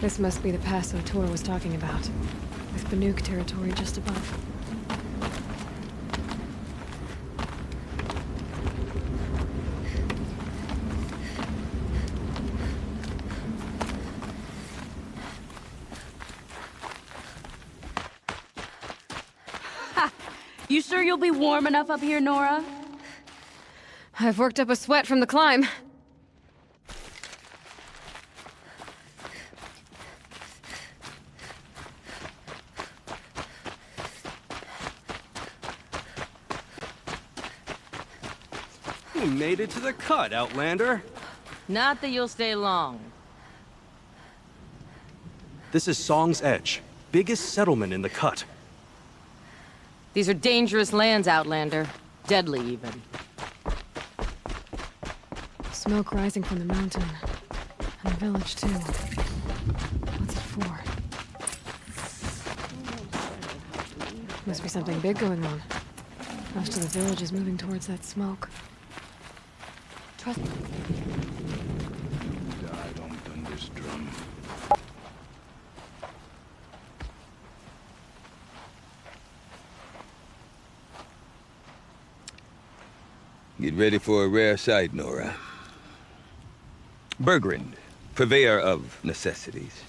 This must be the pass O'Tor was talking about, with Banuk territory just above. You sure you'll be warm enough up here, Nora? I've worked up a sweat from the climb. You made it to the cut, Outlander. Not that you'll stay long. This is Song's Edge, biggest settlement in the cut. These are dangerous lands, Outlander. Deadly, even. Smoke rising from the mountain. And the village, too. What's it for? Must be something big going on. Most of the village is moving towards that smoke. Trust me. Died on Thunder's drum. Get ready for a rare sight, Nora. Bergrand, purveyor of necessities.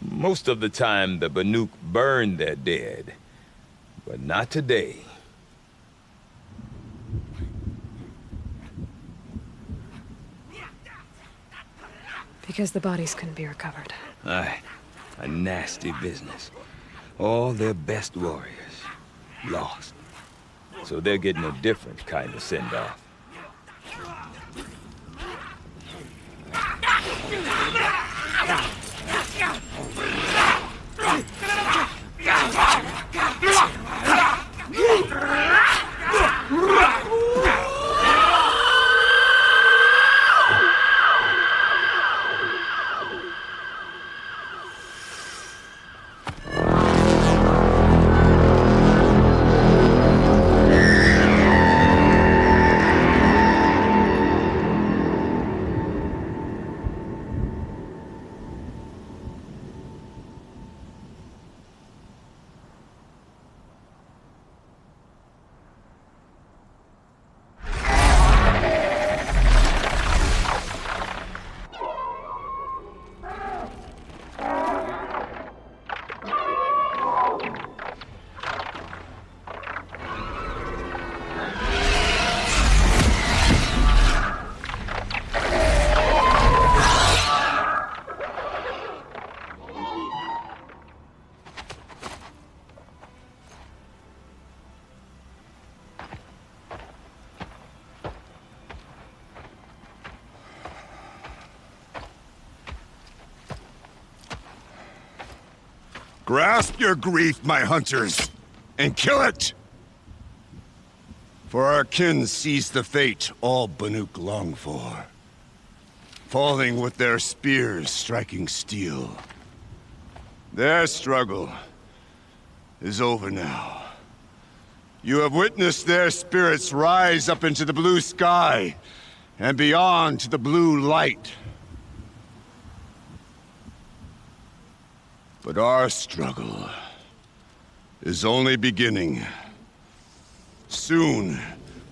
Most of the time, the Banuk burn their dead. But not today. Because the bodies couldn't be recovered. Aye, a nasty business. All their best warriors lost. So they're getting a different kind of send-off. Grasp your grief, my hunters, and kill it! For our kin sees the fate all Banuk long for. Falling with their spears striking steel. Their struggle is over now. You have witnessed their spirits rise up into the blue sky, and beyond to the blue light. But our struggle is only beginning. Soon,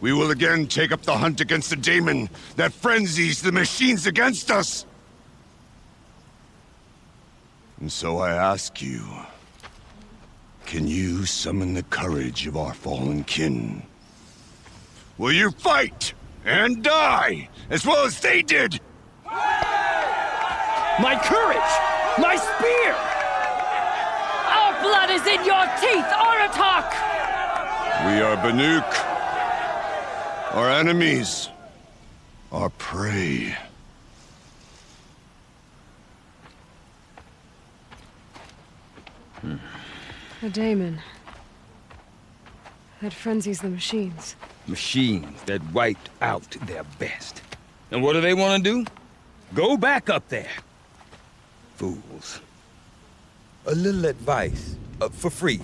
we will again take up the hunt against the daemon that frenzies the machines against us. And so I ask you, can you summon the courage of our fallen kin? Will you fight and die as well as they did? My courage! My spear! Our blood is in your teeth, Oratok! We are Banuk. Our enemies. Our prey. A daemon. That frenzies the machines. Machines that wiped out their best. And what do they want to do? Go back up there. Fools. A little advice, for free.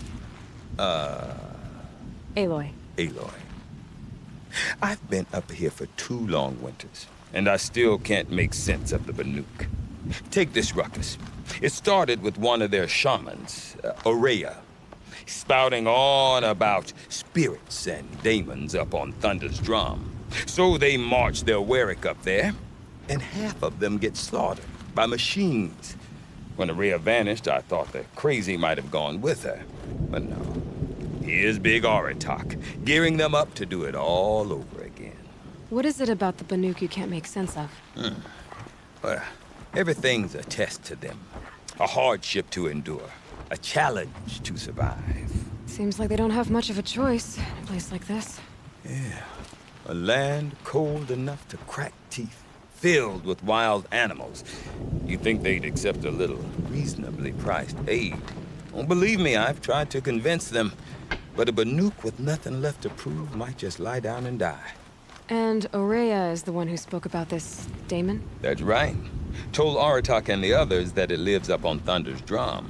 Aloy. Aloy. I've been up here for 2 long winters, and I still can't make sense of the Banuk. Take this ruckus. It started with one of their shamans, Aurea, spouting on about spirits and demons up on Thunder's drum. So they marched their Warwick up there, and half of them get slaughtered by machines. When Aurea vanished, I thought the crazy might have gone with her. But no. Here's Big Aratak, gearing them up to do it all over again. What is it about the Banuk you can't make sense of? Well, everything's a test to them. A hardship to endure. A challenge to survive. Seems like they don't have much of a choice in a place like this. Yeah. A land cold enough to crack teeth, filled with wild animals. You'd think they'd accept a little reasonably priced aid. Oh, believe me, I've tried to convince them. But a Banuk with nothing left to prove might just lie down and die. And Aurea is the one who spoke about this daemon? That's right. Told Aratak and the others that it lives up on Thunder's drum.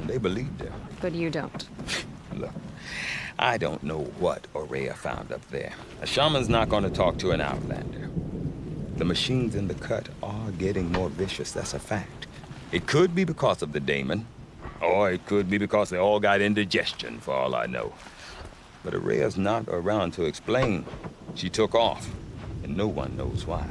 And they believed her. But you don't. Look, I don't know what Aurea found up there. A shaman's not going to talk to an outlander. The machines in the cut are getting more vicious, that's a fact. It could be because of the daemon, or it could be because they all got indigestion, for all I know. But Aurea's not around to explain. She took off, and no one knows why.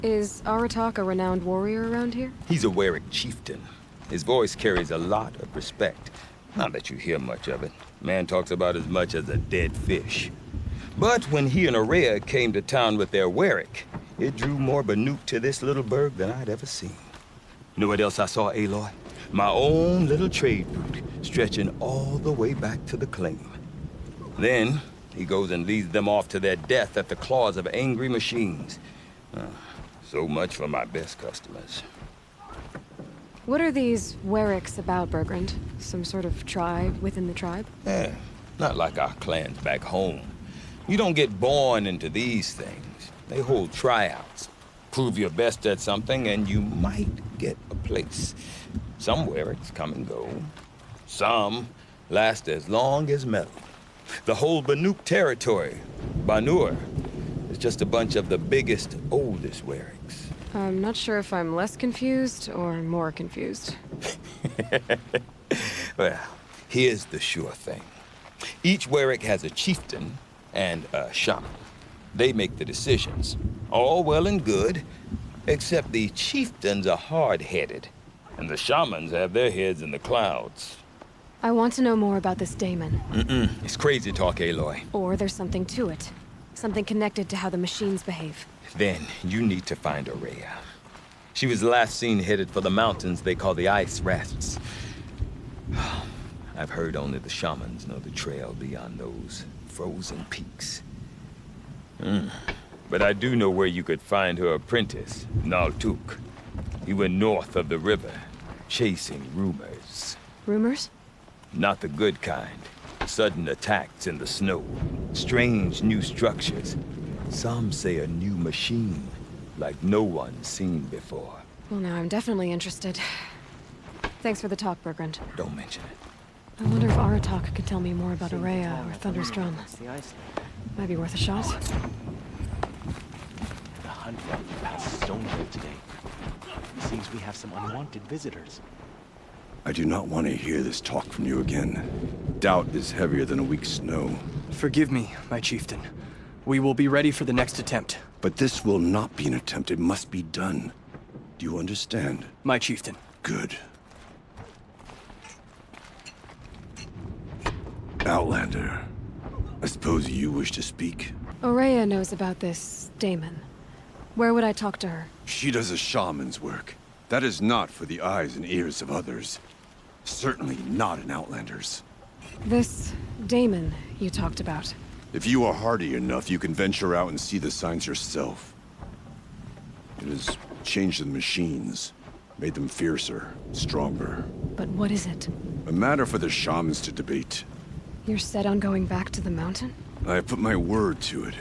Is Aratak a renowned warrior around here? He's a Warwick chieftain. His voice carries a lot of respect. Not that you hear much of it. Man talks about as much as a dead fish. But when he and Aurea came to town with their Warwick, it drew more Banuk to this little burg than I'd ever seen. You know what else I saw, Aloy? My own little trade route, stretching all the way back to the claim. Then, he goes and leads them off to their death at the claws of angry machines. So much for my best customers. What are these Warwicks about, Bergrand? Some sort of tribe within the tribe? Not like our clans back home. You don't get born into these things. They hold tryouts. Prove your best at something and you might get a place. Some Warwicks come and go. Some last as long as metal. The whole Banuk territory, Banur, is just a bunch of the biggest, oldest Warwicks. I'm not sure if I'm less confused or more confused. Well, here's the sure thing. Each Warwick has a chieftain and a shaman. They make the decisions. All well and good, except the chieftains are hard-headed, and the shamans have their heads in the clouds. I want to know more about this daemon. It's crazy talk, Aloy. Or there's something to it. Something connected to how the machines behave. Then you need to find Aurea. She was last seen headed for the mountains they call the Ice Rasts. I've heard only the shamans know the trail beyond those frozen peaks. But I do know where you could find her apprentice, Naltuk. He went north of the river, chasing rumors. Rumors? Not the good kind. Sudden attacks in the snow. Strange new structures. Some say a new machine, like no one's seen before. Well, now I'm definitely interested. Thanks for the talk, Bergrand. Don't mention it. I wonder if Aratak could tell me more about Aurea or Thunder's drum. Might be worth a shot. The hunt route past Stoneville today. Seems we have some unwanted visitors. I do not want to hear this talk from you again. Doubt is heavier than a week's snow. Forgive me, my chieftain. We will be ready for the next attempt. But this will not be an attempt. It must be done. Do you understand? My chieftain. Good. Outlander, I suppose you wish to speak? Aurea knows about this daemon. Where would I talk to her? She does a shaman's work. That is not for the eyes and ears of others. Certainly not an outlander's. This daemon you talked about. If you are hardy enough, you can venture out and see the signs yourself. It has changed the machines, made them fiercer, stronger. But what is it? A matter for the shamans to debate. You're set on going back to the mountain? I have put my word to it.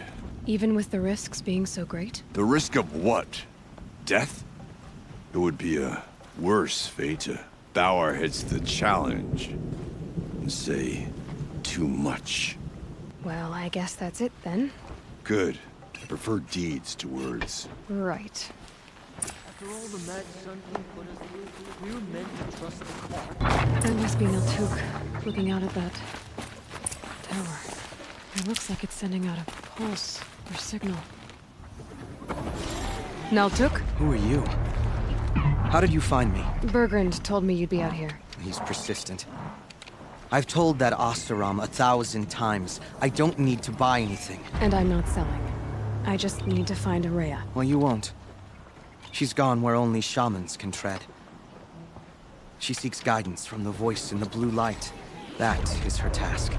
Even with the risks being so great? The risk of what? Death? It would be a worse fate to bow our heads to the challenge and say too much. Well, I guess that's it then. Good. I prefer deeds to words. Right. After all the mad sun king put us through, we were meant to trust the clock. That must be Naltuk, looking out at that tower. It looks like it's sending out a pulse or signal. Naltuk? Who are you? How did you find me? Bergrand told me you'd be out here. He's persistent. I've told that Oseram 1,000 times. I don't need to buy anything. And I'm not selling. I just need to find Araya. Well, you won't. She's gone where only shamans can tread. She seeks guidance from the voice in the blue light. That is her task.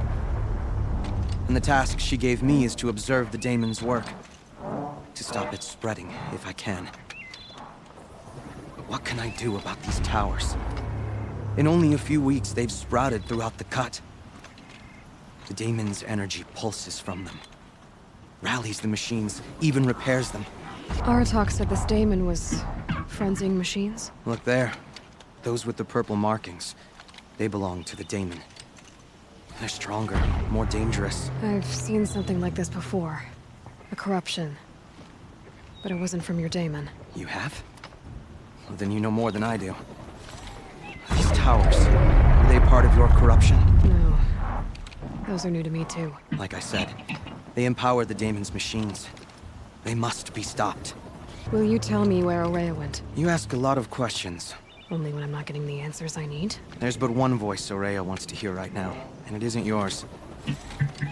And the task she gave me is to observe the daemon's work. To stop it spreading, if I can. But what can I do about these towers? In only a few weeks, they've sprouted throughout the cut. The daemon's energy pulses from them. Rallies the machines, even repairs them. Aratak said this daemon was frenzying machines. Look there. Those with the purple markings. They belong to the daemon. They're stronger, more dangerous. I've seen something like this before. A corruption. But it wasn't from your daemon. You have? Well, then you know more than I do. These towers, were they part of your corruption? No. Those are new to me, too. Like I said, they empower the daemon's machines. They must be stopped. Will you tell me where Araya went? You ask a lot of questions. Only when I'm not getting the answers I need? There's but one voice Araya wants to hear right now, and it isn't yours.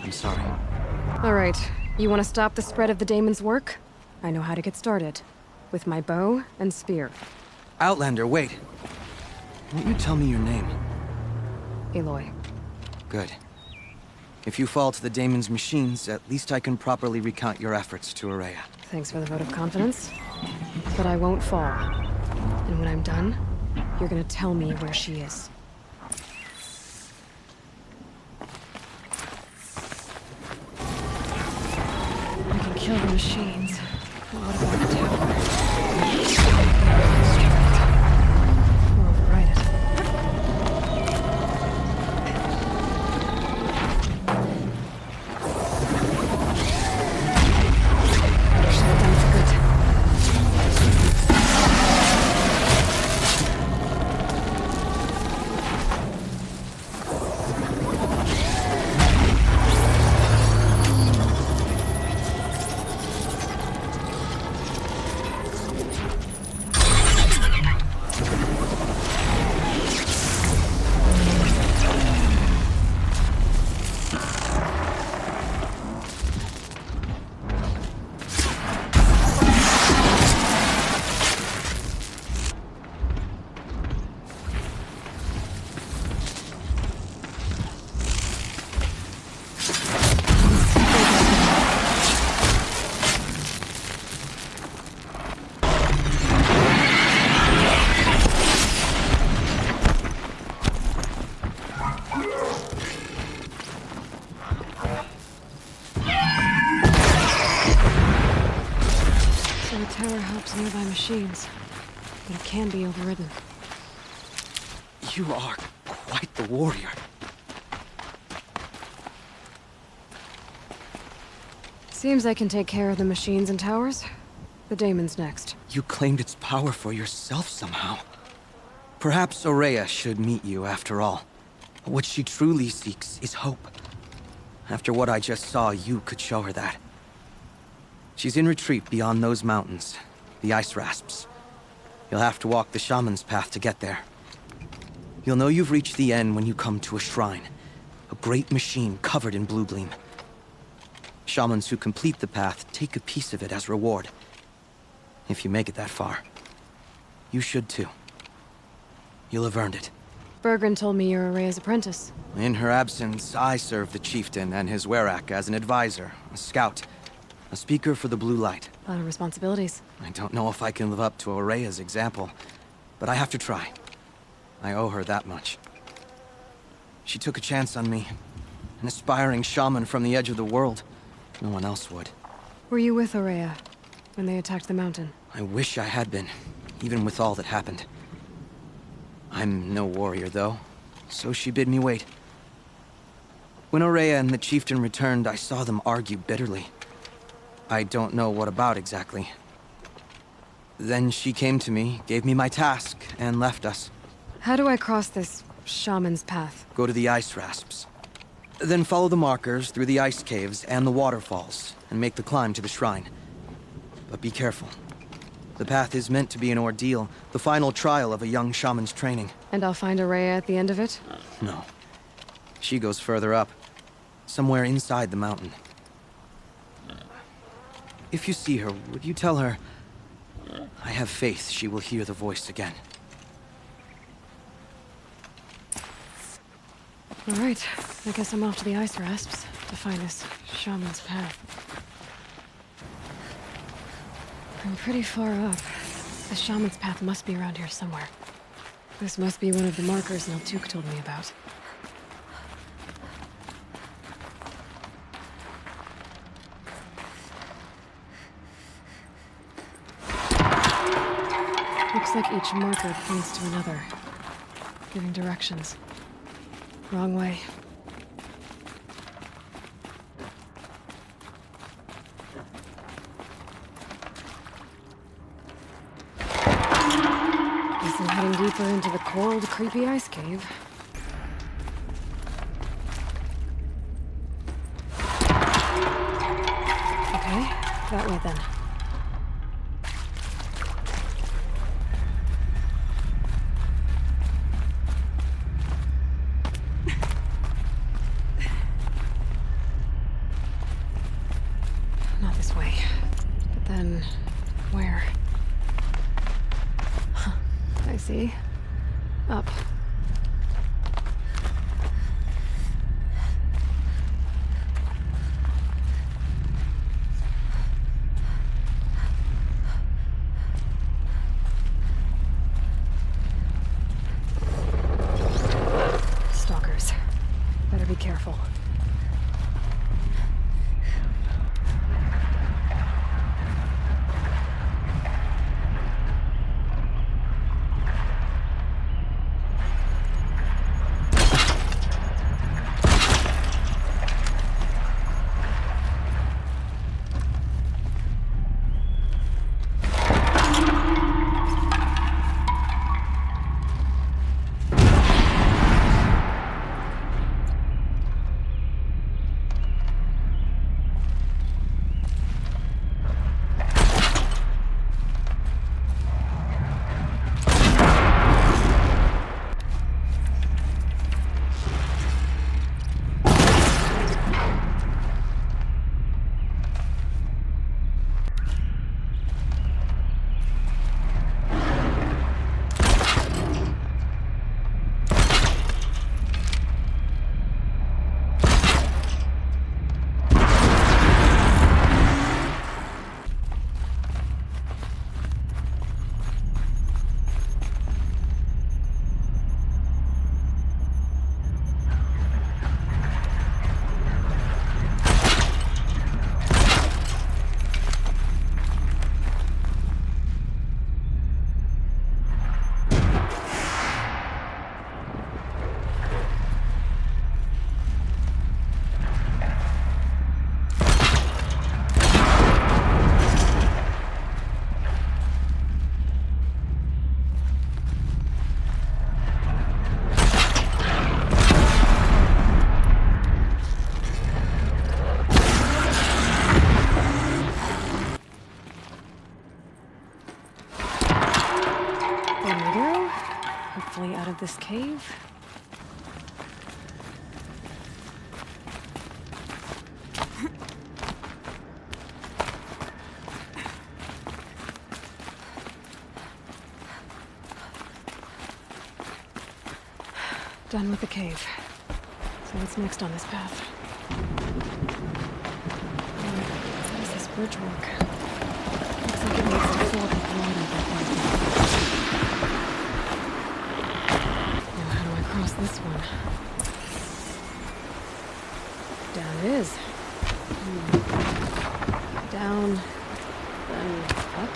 I'm sorry. All right. You want to stop the spread of the daemon's work? I know how to get started. With my bow and spear. Outlander, wait. Won't you tell me your name? Aloy. Good. If you fall to the daemon's machines, at least I can properly recount your efforts to Araya. Thanks for the vote of confidence. But I won't fall. And when I'm done, you're gonna tell me where she is. I can kill the machines. But what about the tower? Or override it. Shut it down for good. Nearby machines, but it can be overridden. You are quite the warrior. Seems I can take care of the machines and towers. The daemon's next. You claimed its power for yourself somehow. Perhaps Araya should meet you after all. What she truly seeks is hope. After what I just saw, you could show her that. She's in retreat beyond those mountains. The ice rasps. You'll have to walk the shaman's path to get there. You'll know you've reached the end when you come to a shrine. A great machine covered in blue gleam. Shamans who complete the path take a piece of it as reward. If you make it that far. You should too. You'll have earned it. Bergrand told me you're Araya's apprentice. In her absence, I serve the chieftain and his werak as an advisor, a scout, a speaker for the blue light. A lot of responsibilities. I don't know if I can live up to Araya's example, but I have to try. I owe her that much. She took a chance on me. An aspiring shaman from the edge of the world. No one else would. Were you with Araya when they attacked the mountain? I wish I had been, even with all that happened. I'm no warrior, though, so she bid me wait. When Araya and the chieftain returned, I saw them argue bitterly. I don't know what about exactly. Then she came to me, gave me my task, and left us. How do I cross this shaman's path? Go to the ice rasps. Then follow the markers through the ice caves and the waterfalls, and make the climb to the shrine. But be careful. The path is meant to be an ordeal, the final trial of a young shaman's training. And I'll find Araya at the end of it? No. She goes further up. Somewhere inside the mountain. If you see her, would you tell her... I have faith she will hear the voice again. All right. I guess I'm off to the ice rasps to find this shaman's path. I'm pretty far up. The shaman's path must be around here somewhere. This must be one of the markers Naltuk told me about. Looks like each marker points to another, giving directions. Wrong way. Guess I'm heading deeper into the cold, creepy ice cave. Okay, that way then. Not this way. But then, where? Huh, I see. Up. Stalkers. Better be careful. There we go. Hopefully out of this cave. Done with the cave. So what's next on this path? How does this bridge work? Looks like it needs to fill up with water before it Now how do I cross this one? Down it is. Down, then up.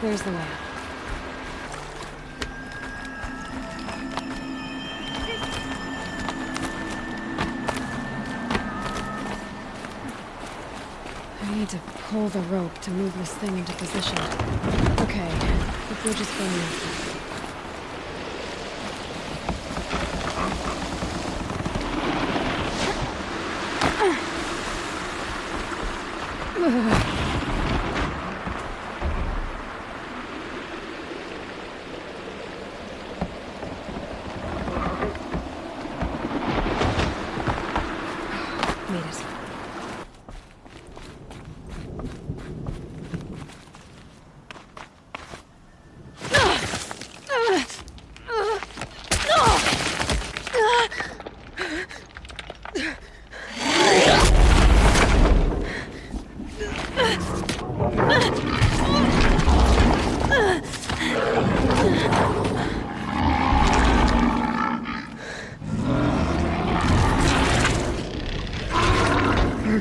There's the way up. need to pull the rope to move this thing into position. Okay, the bridge is burning. Made it.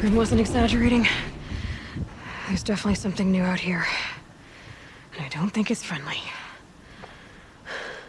Morgan wasn't exaggerating. There's definitely something new out here. And I don't think it's friendly.